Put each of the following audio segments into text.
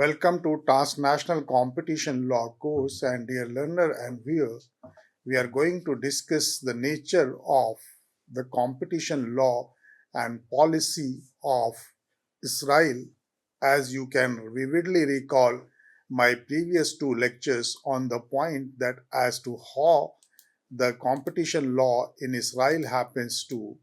Welcome to Transnational Competition Law course, and dear learner and viewer, we are going to discuss the nature of the competition law and policy of Israel. As you can vividly recall my previous two lectures on the point that as to how the competition law in Israel happens to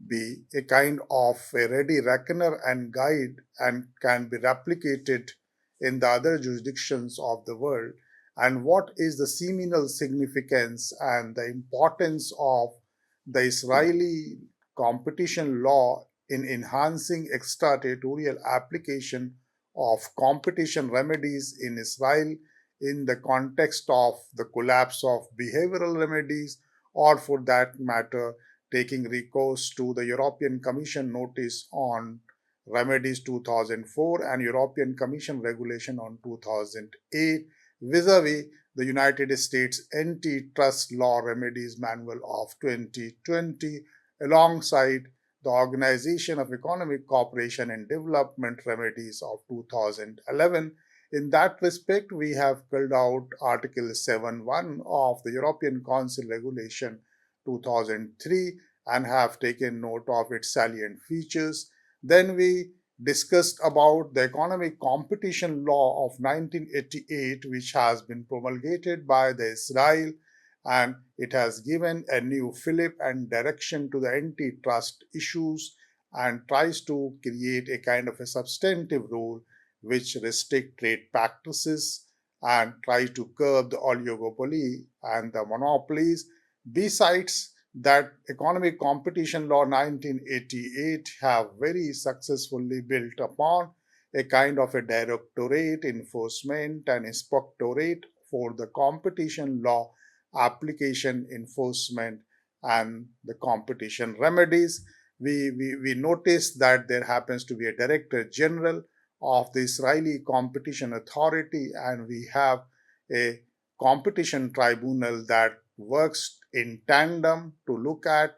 be a kind of a ready reckoner and guide and can be replicated in the other jurisdictions of the world, and what is the seminal significance and the importance of the Israeli competition law in enhancing extraterritorial application of competition remedies in Israel in the context of the collapse of behavioral remedies, or for that matter taking recourse to the European Commission notice on Remedies 2004 and European Commission regulation on 2008 vis-a-vis the United States Antitrust Law Remedies Manual of 2020 alongside the Organization of Economic Cooperation and Development Remedies of 2011. In that respect, we have called out Article 7.1 of the European Council Regulation 2003 and have taken note of its salient features. Then we discussed about the Economic Competition Law of 1988, which has been promulgated by the Israel, and it has given a new fillip and direction to the antitrust issues and tries to create a kind of a substantive rule which restrict trade practices and try to curb the oligopoly and the monopolies. Besides that, Economic Competition Law 1988 have very successfully built upon a kind of a directorate enforcement and inspectorate for the competition law application enforcement and the competition remedies. We noticed that there happens to be a Director General of the Israeli Competition Authority, and we have a competition tribunal that works in tandem to look at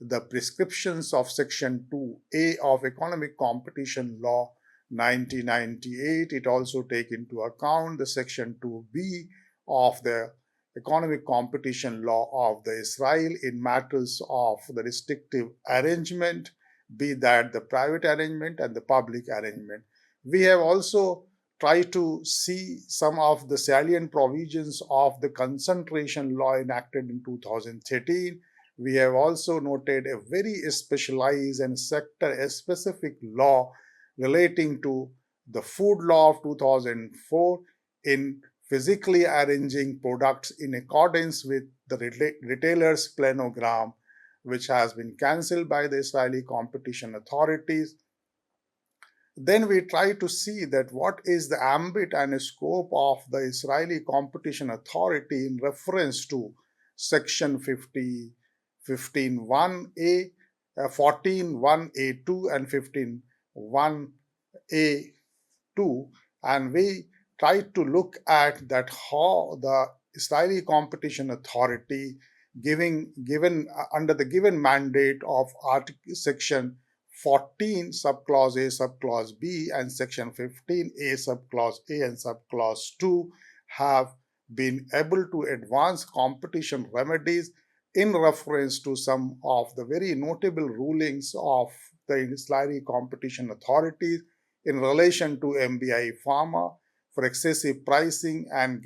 the prescriptions of Section 2A of Economic Competition Law 1998. It also takes into account the Section 2B of the Economic Competition Law of the Israel in matters of the restrictive arrangement, be that the private arrangement and the public arrangement. We have also tried to see some of the salient provisions of the concentration law enacted in 2013. We have also noted a very specialized and sector-specific law relating to the food law of 2004 in physically arranging products in accordance with the retailer's planogram, which has been cancelled by the Israeli competition authorities. Then we try to see that what is the ambit and scope of the Israeli Competition Authority in reference to Section 15.1a, 14.1a2 and 15.1a2, and we try to look at that how the Israeli Competition Authority given under the given mandate of Section 14 subclause A subclause B and Section 15A subclause A and subclause 2 have been able to advance competition remedies in reference to some of the very notable rulings of the Israeli competition authorities in relation to MBI Pharma for excessive pricing and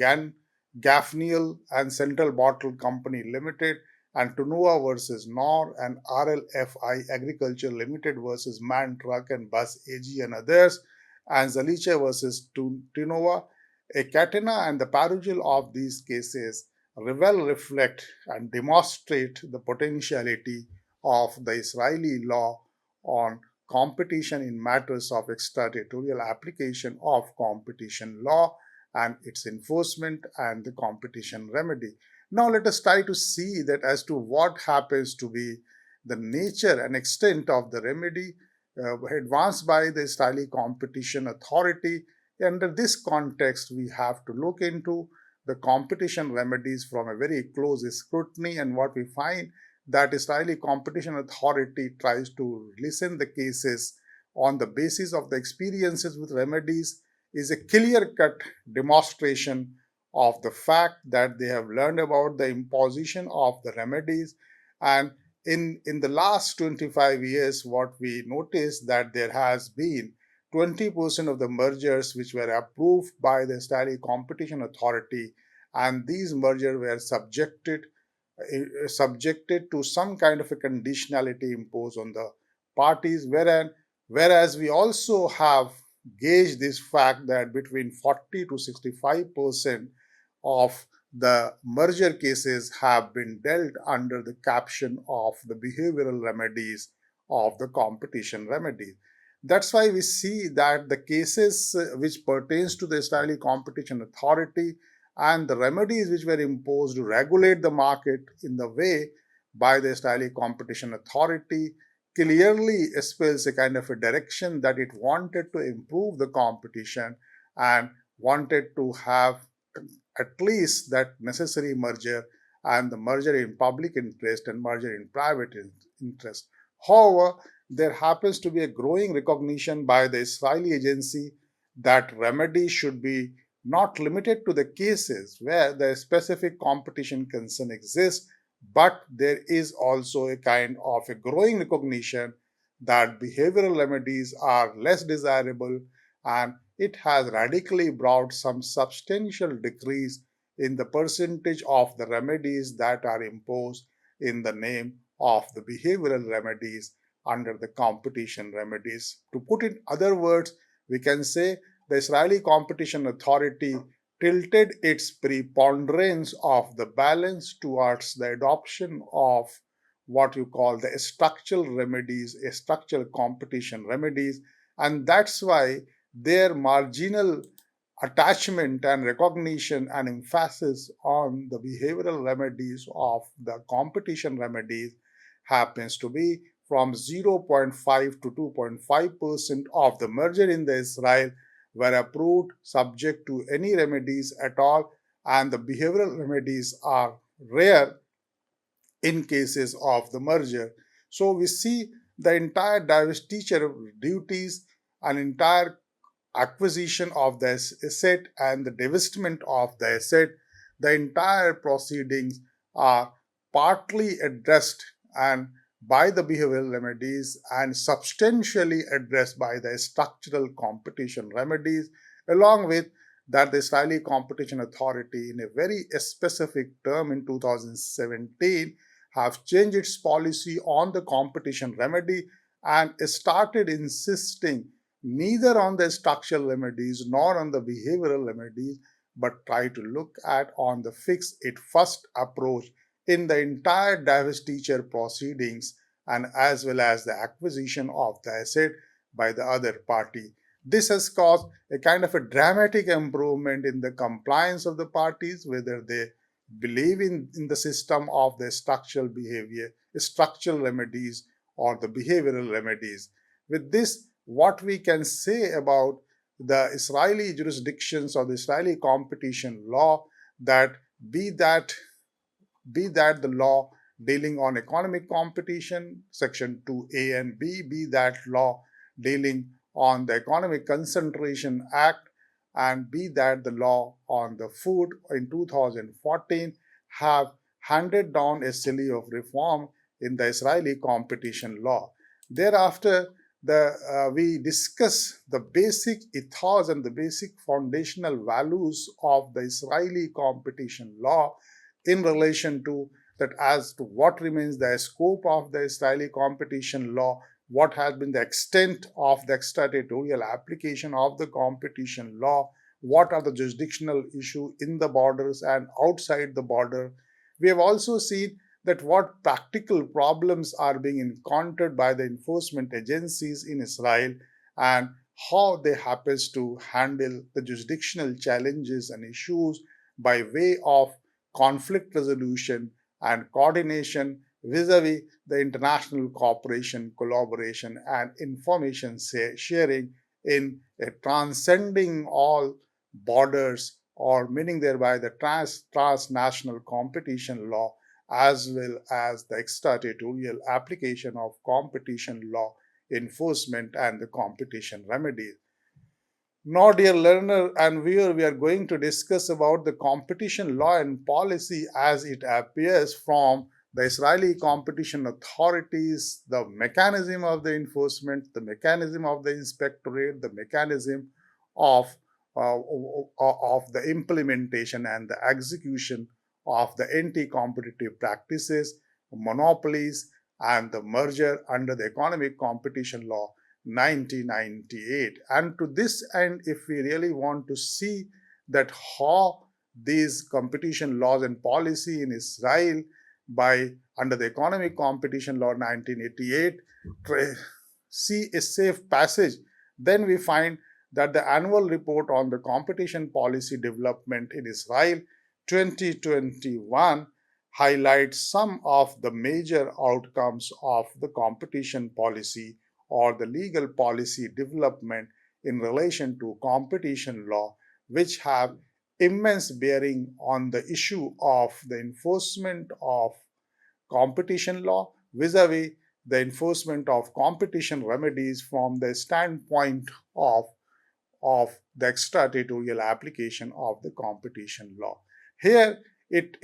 Gaffneyl and Central Bottle Company Limited, and Tunova versus Nor and RLFI Agriculture Limited versus Man Truck and Bus AG and others, and Zalice versus Tunova. A catena and the parallel of these cases well reflect and demonstrate the potentiality of the Israeli law on competition in matters of extraterritorial application of competition law and its enforcement and the competition remedy. Now let us try to see that as to what happens to be the nature and extent of the remedy advanced by the Israeli Competition Authority. Under this context, we have to look into the competition remedies from a very close scrutiny, and what we find that Israeli Competition Authority tries to listen the cases on the basis of the experiences with remedies is a clear-cut demonstration of the fact that they have learned about the imposition of the remedies. And in the last 25 years, what we noticed that there has been 20% of the mergers which were approved by the Israeli Competition Authority, and these mergers were subjected to some kind of a conditionality imposed on the parties, whereas we also have gauged this fact that between 40 to 65% of the merger cases have been dealt under the caption of the behavioral remedies of the competition remedies. That's why we see that the cases which pertains to the Israeli Competition Authority and the remedies which were imposed to regulate the market in the way by the Israeli Competition Authority clearly spells a kind of a direction that it wanted to improve the competition and wanted to have at least that necessary merger and the merger in public interest and merger in private interest. However, there happens to be a growing recognition by the Israeli agency that remedy should be not limited to the cases where the specific competition concern exists, but there is also a kind of a growing recognition that behavioral remedies are less desirable, and it has radically brought some substantial decrease in the percentage of the remedies that are imposed in the name of the behavioral remedies under the competition remedies. To put it in other words, we can say the Israeli Competition Authority tilted its preponderance of the balance towards the adoption of what you call the structural remedies, structural competition remedies, and that's why their marginal attachment and recognition and emphasis on the behavioral remedies of the competition remedies happens to be from 0.5 to 2.5% of the merger in the Israel were approved subject to any remedies at all, and the behavioral remedies are rare in cases of the merger. So we see the entire divestiture of duties, an entire acquisition of the asset and the divestment of the asset, the entire proceedings are partly addressed and by the behavioral remedies and substantially addressed by the structural competition remedies, along with that the Israeli Competition Authority in a very specific term in 2017 have changed its policy on the competition remedy and started insisting neither on the structural remedies nor on the behavioral remedies, but try to look at on the fix it first approach in the entire divestiture proceedings and as well as the acquisition of the asset by the other party. This has caused a kind of a dramatic improvement in the compliance of the parties, whether they believe in the system of the structural behavior, structural remedies, or the behavioral remedies. With this, what we can say about the Israeli jurisdictions or the Israeli competition law, that be that be that the law dealing on economic competition, section 2A and B, be that law dealing on the Economic Concentration Act, and be that the law on the food in 2014, have handed down a slew of reform in the Israeli competition law. Thereafter, we discuss the basic ethos and the basic foundational values of the Israeli competition law in relation to that as to what remains the scope of the Israeli competition law, what has been the extent of the extraterritorial application of the competition law, what are the jurisdictional issues in the borders and outside the border. We have also seen that what practical problems are being encountered by the enforcement agencies in Israel and how they happen to handle the jurisdictional challenges and issues by way of conflict resolution and coordination vis-a-vis the international cooperation, collaboration, and information sharing in a transcending all borders, or meaning thereby the transnational competition law as well as the extraterritorial application of competition law enforcement and the competition remedies. Now, dear learner and viewer, we are going to discuss about the competition law and policy as it appears from the Israeli competition authorities, the mechanism of the enforcement, the mechanism of the inspectorate, the mechanism of, of the implementation and the execution of the anti-competitive practices, monopolies, and the merger under the economic competition law 1998. And to this end, if we really want to see that how these competition laws and policy in Israel by under the economic competition law 1988 see a safe passage, then we find that the annual report on the competition policy development in Israel 2021 highlights some of the major outcomes of the competition policy or the legal policy development in relation to competition law, which have immense bearing on the issue of the enforcement of competition law vis-a-vis the enforcement of competition remedies from the standpoint of the extraterritorial application of the competition law. Here, it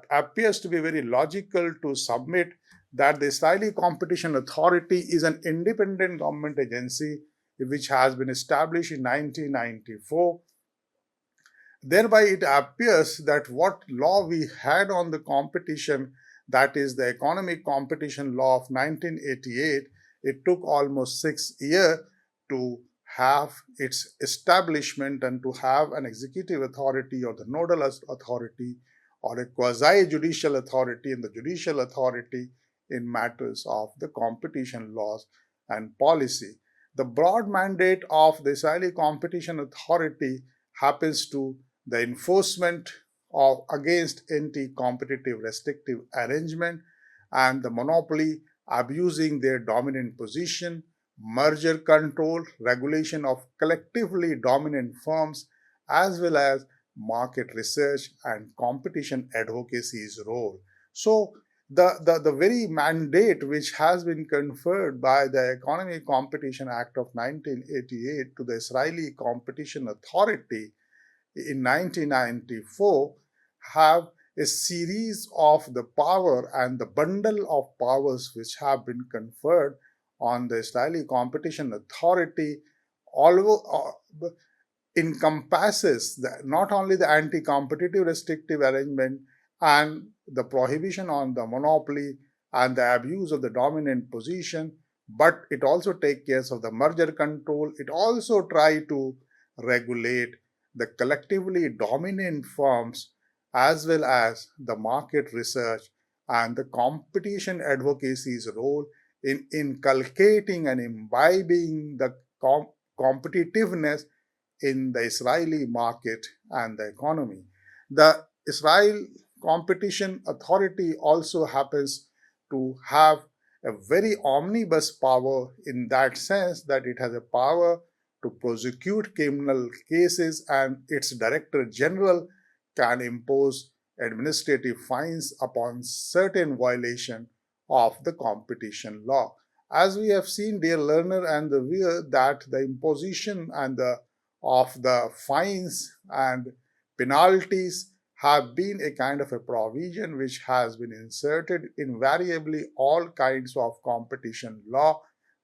appears to be very logical to submit that the Israeli Competition Authority is an independent government agency which has been established in 1994. Thereby, it appears that what law we had on the competition, that is the Economic Competition Law of 1988, it took almost 6 years to have its establishment and to have an executive authority or the nodal authority or a quasi-judicial authority and the judicial authority in matters of the competition laws and policy. The broad mandate of the Israeli Competition Authority happens to the enforcement of against anti-competitive restrictive arrangement and the monopoly abusing their dominant position, merger control, regulation of collectively dominant firms, as well as market research and competition advocacy's role. So, the very mandate which has been conferred by the Economic Competition Act of 1988 to the Israeli Competition Authority in 1994 have a series of the power and the bundle of powers which have been conferred on the Israeli Competition Authority, although encompasses not only the anti-competitive restrictive arrangement and the prohibition on the monopoly and the abuse of the dominant position, but it also takes care of the merger control. It also try to regulate the collectively dominant firms as well as the market research and the competition advocacy's role in inculcating and imbibing the competitiveness in the Israeli market and the economy. The Israel Competition Authority also happens to have a very omnibus power in that sense that it has a power to prosecute criminal cases and its director general can impose administrative fines upon certain violation of the competition law. As we have seen, dear learner and the viewer, that the imposition and the of the fines and penalties have been a kind of a provision which has been inserted invariably all kinds of competition law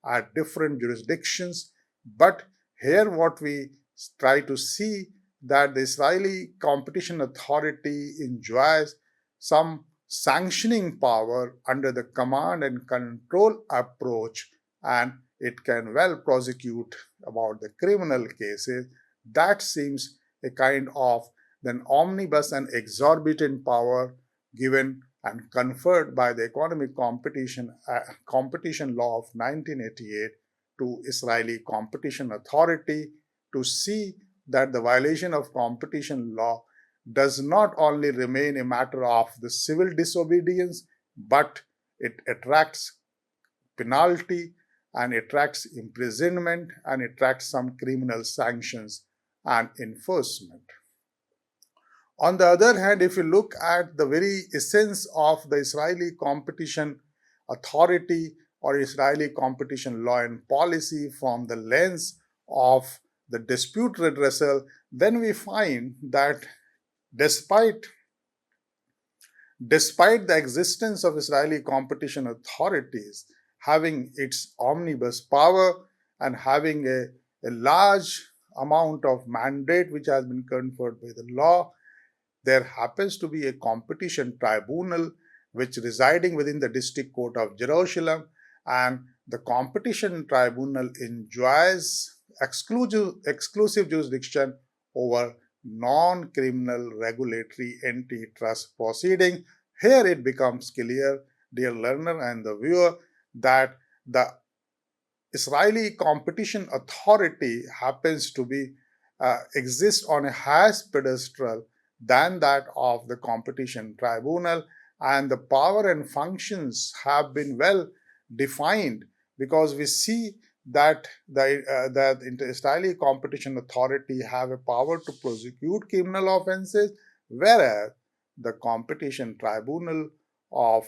at different jurisdictions. But here what we try to see that the Israeli Competition Authority enjoys some sanctioning power under the command and control approach, and it can well prosecute about the criminal cases. That seems a kind of an omnibus and exorbitant power given and conferred by the Economic Competition Law of 1988 to Israeli Competition Authority to see that the violation of competition law does not only remain a matter of the civil disobedience, but it attracts penalty and attracts imprisonment and attracts some criminal sanctions and enforcement. On the other hand, if you look at the very essence of the Israeli competition authority or Israeli competition law and policy from the lens of the dispute redressal, then we find that despite despite the existence of Israeli competition authorities having its omnibus power and having a large amount of mandate which has been conferred by the law, there happens to be a competition tribunal which residing within the district court of Jerusalem, and the competition tribunal enjoys exclusive jurisdiction over non-criminal regulatory antitrust proceeding. Here it becomes clear, dear learner and the viewer, that the Israeli competition authority happens to be exist on a higher pedestal than that of the competition tribunal, and the power and functions have been well defined, because we see that the Israeli competition authority have a power to prosecute criminal offenses, whereas the competition tribunal of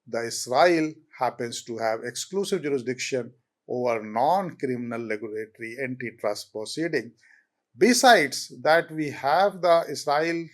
the Israel happens to have exclusive jurisdiction over non-criminal regulatory antitrust proceeding. Besides that, we have the Israel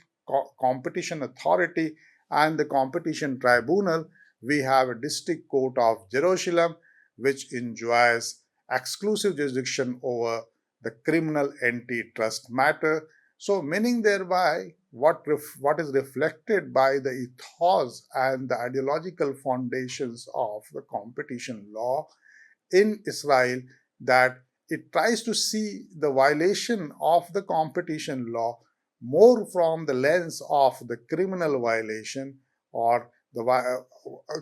Competition Authority and the Competition Tribunal. We have a District Court of Jerusalem, which enjoys exclusive jurisdiction over the criminal antitrust matter. So, meaning thereby, what is reflected by the ethos and the ideological foundations of the competition law in Israel, that it tries to see the violation of the competition law more from the lens of the criminal violation or the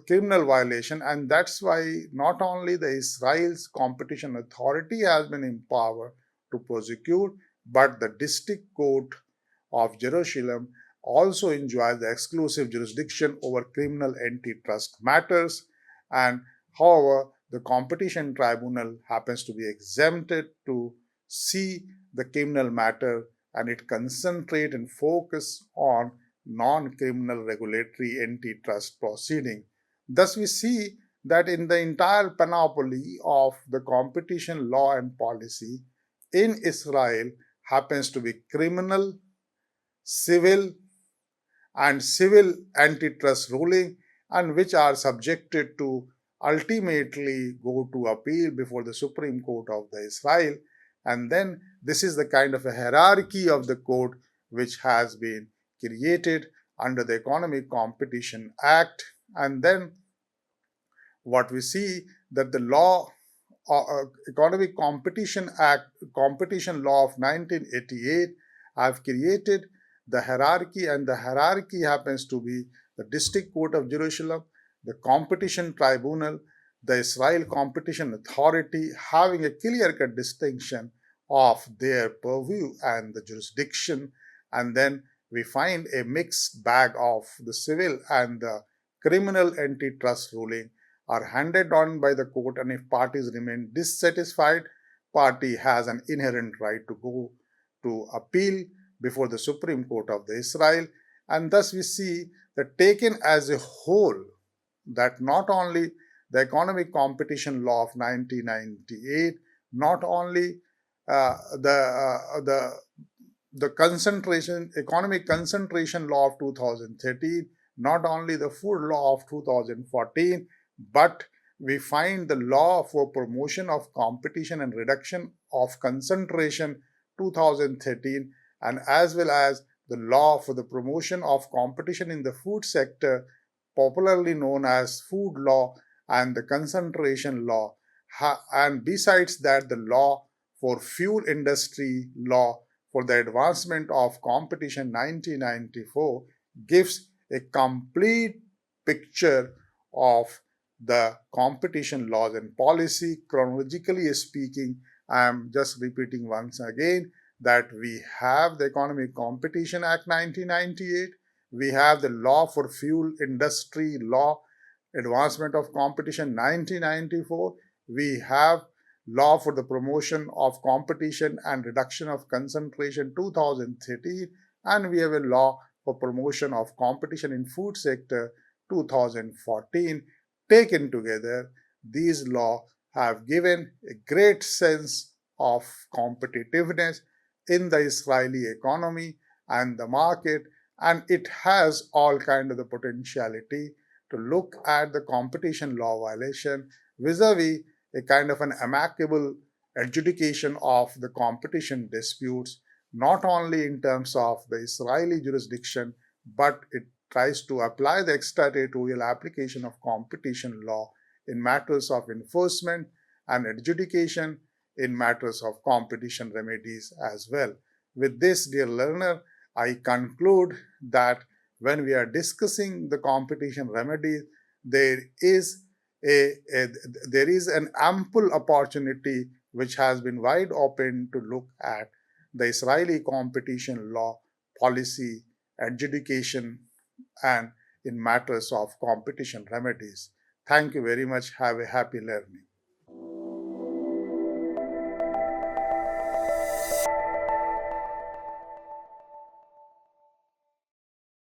criminal violation, and that's why not only the Israel's competition authority has been empowered to prosecute, but the district court of Jerusalem also enjoys the exclusive jurisdiction over criminal antitrust matters. And however, the competition tribunal happens to be exempted to see the criminal matter, and it concentrate and focus on non-criminal regulatory antitrust proceeding. Thus, we see that in the entire panoply of the competition law and policy in Israel happens to be criminal, civil, and civil antitrust ruling, and which are subjected to ultimately go to appeal before the Supreme Court of the Israel. And then this is the kind of a hierarchy of the court which has been created under the Economic Competition Act. And then what we see that the law Economic Competition Act, Competition Law of 1988 have created the hierarchy, and the hierarchy happens to be the District Court of Jerusalem, the Competition Tribunal, the Israel Competition Authority, having a clear-cut distinction of their purview and the jurisdiction. And then we find a mixed bag of the civil and the criminal antitrust ruling are handed on by the court, and if parties remain dissatisfied, party has an inherent right to go to appeal before the Supreme Court of the Israel. And thus we see that taken as a whole, that not only the Economic Competition Law of 1998, not only the concentration economic concentration law of 2013, not only the food law of 2014, but we find the law for promotion of competition and reduction of concentration 2013, and as well as the law for the promotion of competition in the food sector, popularly known as food law and the concentration law. And besides that, the law for fuel industry law for the advancement of competition 1994 gives a complete picture of the competition laws and policy. Chronologically speaking, I am just repeating once again that we have the Economic Competition Act 1998, we have the law for fuel industry law, advancement of competition 1994, we have law for the promotion of competition and reduction of concentration 2013, and we have a law for promotion of competition in food sector 2014. Taken together, these laws have given a great sense of competitiveness in the Israeli economy and the market, and it has all kind of the potentiality to look at the competition law violation vis-a-vis a kind of an amicable adjudication of the competition disputes, not only in terms of the Israeli jurisdiction, but it tries to apply the extraterritorial application of competition law in matters of enforcement and adjudication in matters of competition remedies as well. With this, dear learner, I conclude that when we are discussing the competition remedies, there is a there is an ample opportunity which has been wide open to look at the Israeli competition law policy adjudication and in matters of competition remedies. Thank you very much. Have a happy learning.